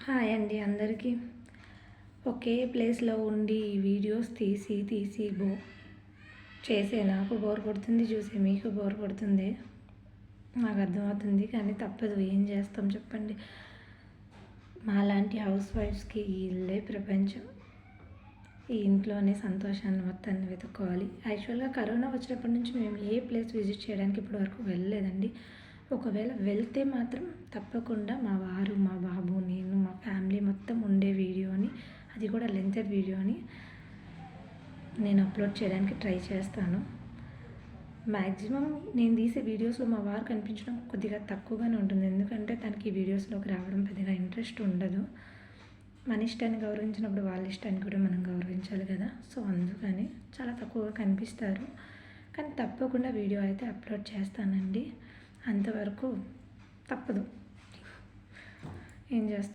Hi అండి అందరికీ. ఒకే ప్లేస్లో ఉండి వీడియోస్ తీసి చేసే నాకు బోర్ కొడుతుంది, చూసే మీకు బోర్ కొడుతుంది. నాకు అర్థమవుతుంది, కానీ తప్పదు. ఏం చేస్తాం చెప్పండి. మాలాంటి హౌస్ వైఫ్స్కి ఈ ఇల్లే ప్రపంచం. ఈ ఇంట్లోనే సంతోషాన్ని మొత్తాన్ని వెతుక్కోవాలి. యాక్చువల్గా కరోనా వచ్చినప్పటి నుంచి మేము ఏ ప్లేస్ విజిట్ చేయడానికి ఇప్పటి వరకు వెళ్ళలేదండి. ఒకవేళ వెళ్తే మాత్రం తప్పకుండా మా వారు, మా బాబు, నేను, మా ఫ్యామిలీ మొత్తం ఉండే వీడియోని, అది కూడా లెంతెడ్ వీడియోని నేను అప్లోడ్ చేయడానికి ట్రై చేస్తాను. మ్యాక్సిమం నేను తీసే వీడియోస్లో మా వారు కనిపించడం కొద్దిగా తక్కువగానే ఉంటుంది. ఎందుకంటే తనకి వీడియోస్లోకి రావడం పెద్దగా ఇంట్రెస్ట్ ఉండదు. మన ఇష్టాన్ని గౌరవించినప్పుడు వాళ్ళ ఇష్టాన్ని కూడా మనం గౌరవించాలి కదా. సో అందుకని చాలా తక్కువగా కనిపిస్తారు. కానీ తప్పకుండా వీడియో అయితే అప్లోడ్ చేస్తానండి. అంతవరకు తప్పదు. ఏం చేస్తాం.